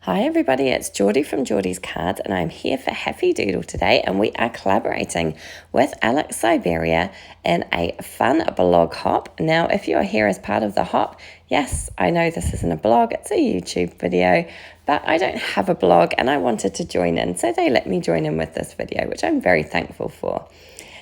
Hi everybody, it's Geordie from Geordie's Cards and I'm here for Heffy Doodle today, and we are collaborating with Syberia in a fun blog hop. Now if you are here as part of the hop, yes, I know this isn't a blog, it's a YouTube video, but I don't have a blog and I wanted to join in, so they let me join in with this video, which I'm very thankful for.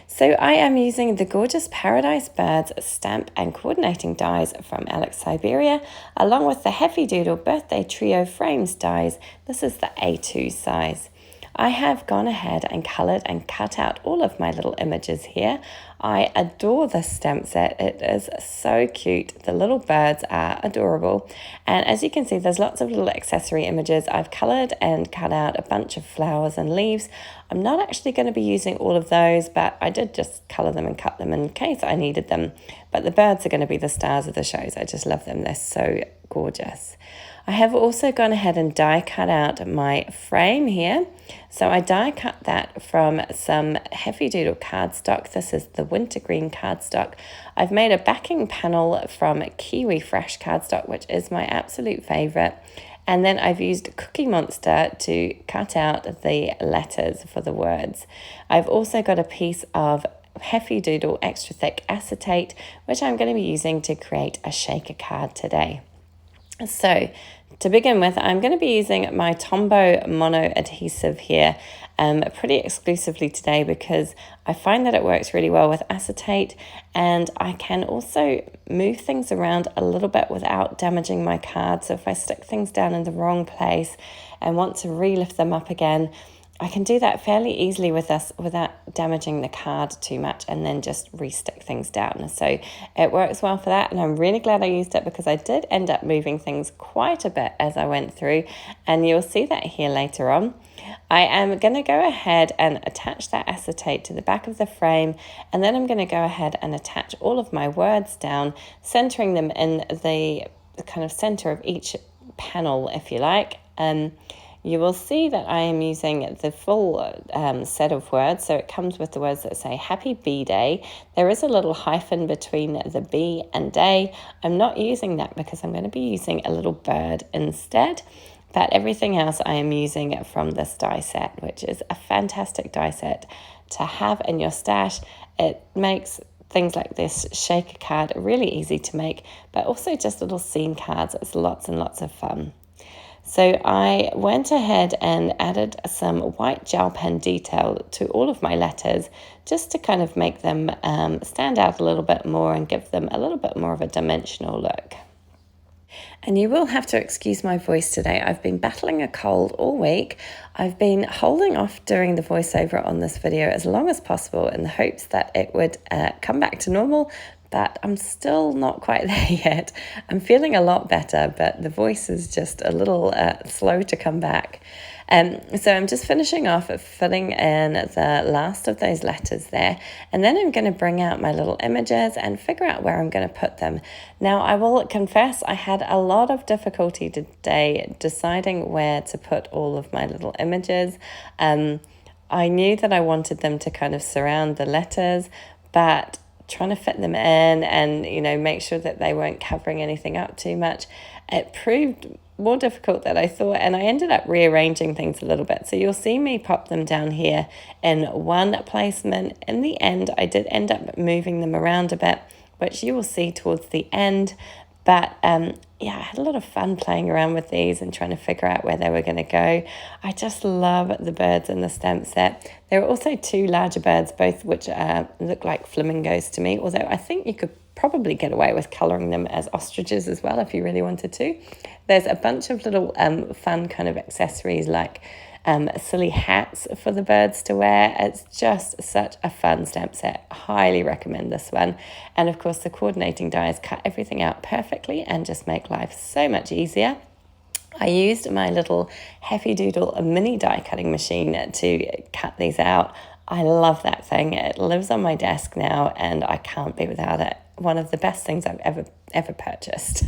So I am using the gorgeous Paradise Birds stamp and coordinating dies from Syberia, along with the Heffy Doodle Birthday Trio Frames dies. This is the A2 size. I have gone ahead and coloured and cut out all of my little images here. I adore this stamp set. It is so cute. The little birds are adorable. And as you can see, there's lots of little accessory images. I've coloured and cut out a bunch of flowers and leaves. I'm not actually going to be using all of those, but I did just colour them and cut them in case I needed them. But the birds are going to be the stars of the shows. I just love them. They're so gorgeous. I have also gone ahead and die cut out my frame here. So I die cut that from some Heffy Doodle cardstock. This is the wintergreen cardstock. I've made a backing panel from Kiwi Fresh cardstock, which is my absolute favourite. And then I've used Cookie Monster to cut out the letters for the words. I've also got a piece of Heffy Doodle extra thick acetate, which I'm going to be using to create a shaker card today. So to begin with, I'm going to be using my Tombow mono adhesive here pretty exclusively today because I find that it works really well with acetate, and I can also move things around a little bit without damaging my card. So if I stick things down in the wrong place and want to relift them up again, I can do that fairly easily with this without damaging the card too much, and then just re-stick things down. So it works well for that, and I'm really glad I used it because I did end up moving things quite a bit as I went through, and you'll see that here later on. I am going to go ahead and attach that acetate to the back of the frame, and then I'm going to go ahead and attach all of my words down, centering them in the kind of center of each panel, if you like. You will see that I am using the full set of words. So it comes with the words that say Happy B-Day. There is a little hyphen between the B and day. I'm not using that because I'm going to be using a little bird instead. But everything else I am using from this die set, which is a fantastic die set to have in your stash. It makes things like this shaker card really easy to make, but also just little scene cards. It's lots and lots of fun. So I went ahead and added some white gel pen detail to all of my letters just to kind of make them stand out a little bit more and give them a little bit more of a dimensional look. And you will have to excuse my voice today. I've been battling a cold all week. I've been holding off doing the voiceover on this video as long as possible in the hopes that it would come back to normal, but I'm still not quite there yet. I'm feeling a lot better, but the voice is just a little slow to come back. So I'm just finishing off filling in the last of those letters there, and then I'm going to bring out my little images and figure out where I'm going to put them. Now, I will confess I had a lot of difficulty today deciding where to put all of my little images. I knew that I wanted them to kind of surround the letters, but trying to fit them in and, you know, make sure that they weren't covering anything up too much, it proved more difficult than I thought, and I ended up rearranging things a little bit. So you'll see me pop them down here in one placement. In the end, I did end up moving them around a bit, which you will see towards the end. But yeah, I had a lot of fun playing around with these and trying to figure out where they were going to go. I just love the birds in the stamp set. There are also two larger birds, both which look like flamingos to me, although I think you could probably get away with colouring them as ostriches as well if you really wanted to. There's a bunch of little fun kind of accessories like silly hats for the birds to wear. It's just such a fun stamp set. Highly recommend this one. And of course the coordinating dies cut everything out perfectly and just make life so much easier. I used my little Heffy Doodle mini die cutting machine to cut these out. I love that thing. It lives on my desk now and I can't be without it. One of the best things I've ever purchased.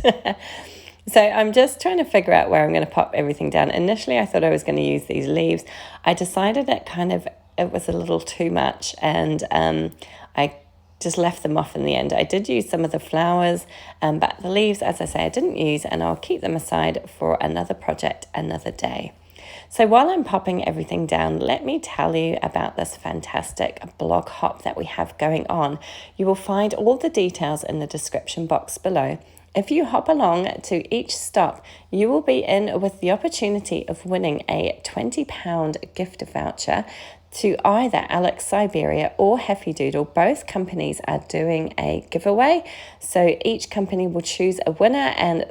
So I'm just trying to figure out where I'm going to pop everything down. Initially, I thought I was going to use these leaves. I decided it was a little too much, and I just left them off in the end. I did use some of the flowers, but the leaves, as I say, I didn't use, and I'll keep them aside for another project another day. So while I'm popping everything down, let me tell you about this fantastic blog hop that we have going on. You will find all the details in the description box below. If you hop along to each stop, you will be in with the opportunity of winning a £20 gift voucher to either Alex Syberia or Heffy Doodle. Both companies are doing a giveaway. So each company will choose a winner, and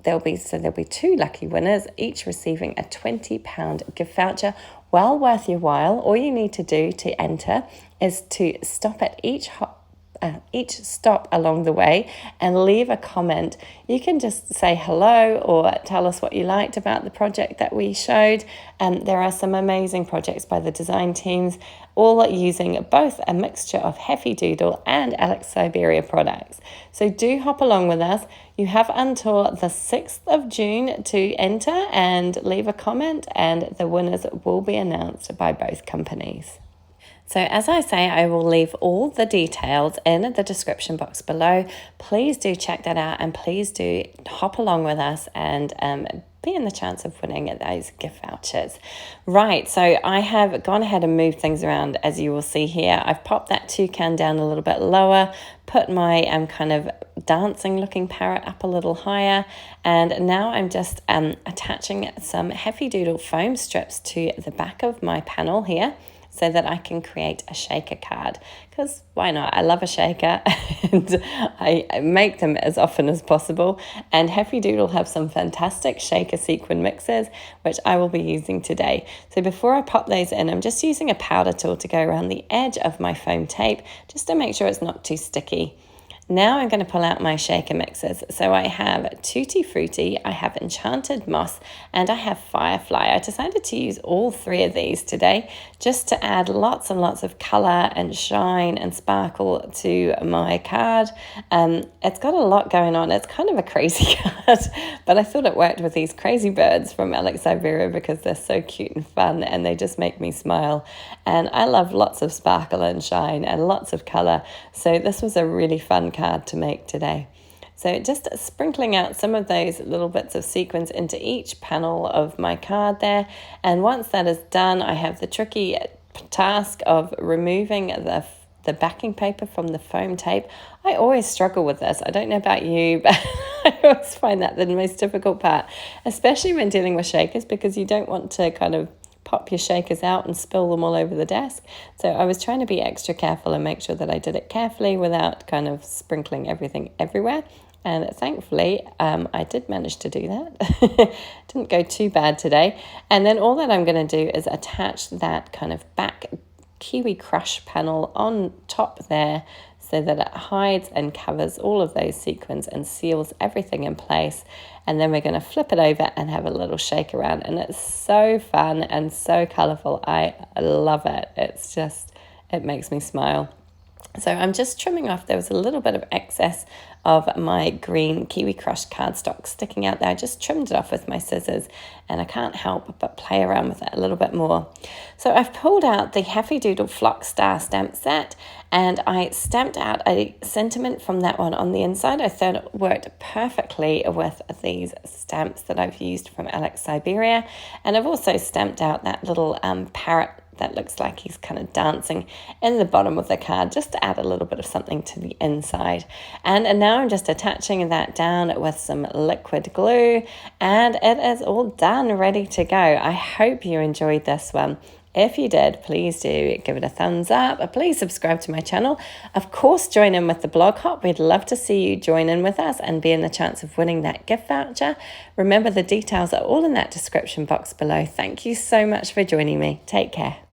there'll be two lucky winners, each receiving a £20 gift voucher. Well worth your while. All you need to do to enter is to stop at each stop along the way and leave a comment. You can just say hello or tell us what you liked about the project that we showed. There are some amazing projects by the design teams, all using both a mixture of Heffy Doodle and Alex Syberia products. So do hop along with us. You have until the 6th of June to enter and leave a comment, and the winners will be announced by both companies. So as I say, I will leave all the details in the description box below. Please do check that out, and please do hop along with us and be in the chance of winning those gift vouchers. Right, so I have gone ahead and moved things around, as you will see here. I've popped that toucan down a little bit lower, put my kind of dancing looking parrot up a little higher, and now I'm just attaching some Heffy Doodle foam strips to the back of my panel here, so that I can create a shaker card, because why not? I love a shaker and I make them as often as possible. And Heffy Doodle have some fantastic shaker sequin mixes, which I will be using today. So before I pop those in, I'm just using a powder tool to go around the edge of my foam tape, just to make sure it's not too sticky. Now I'm going to pull out my shaker mixes. So I have Tutti Frutti, I have Enchanted Moss, and I have Firefly. I decided to use all three of these today just to add lots and lots of colour and shine and sparkle to my card. It's got a lot going on. It's kind of a crazy card, but I thought it worked with these crazy birds from Alex Syberia because they're so cute and fun and they just make me smile. And I love lots of sparkle and shine and lots of colour. So this was a really fun card to make today. So just sprinkling out some of those little bits of sequins into each panel of my card there. And once that is done, I have the tricky task of removing the backing paper from the foam tape. I always struggle with this. I don't know about you, but I always find that the most difficult part, especially when dealing with shakers, because you don't want to kind of pop your shakers out and spill them all over the desk. So I was trying to be extra careful and make sure that I did it carefully without kind of sprinkling everything everywhere. And thankfully, I did manage to do that. Didn't go too bad today. And then all that I'm going to do is attach that kind of back Kiwi Crush panel on top there, so that it hides and covers all of those sequins and seals everything in place. And then we're going to flip it over and have a little shake around. And it's so fun and so colourful. I love it. It makes me smile. So I'm just trimming off. There was a little bit of excess of my green Kiwi Crush cardstock sticking out there. I just trimmed it off with my scissors, and I can't help but play around with it a little bit more. So I've pulled out the Heffy Doodle Flock Star stamp set, and I stamped out a sentiment from that one on the inside. I thought it worked perfectly with these stamps that I've used from Alex Syberia. And I've also stamped out that little parrot that looks like he's kind of dancing in the bottom of the card, just to add a little bit of something to the inside. And now I'm just attaching that down with some liquid glue, and it is all done, ready to go. I hope you enjoyed this one. If you did, please do give it a thumbs up. Please subscribe to my channel. Of course, join in with the blog hop. We'd love to see you join in with us and be in the chance of winning that gift voucher. Remember, the details are all in that description box below. Thank you so much for joining me. Take care.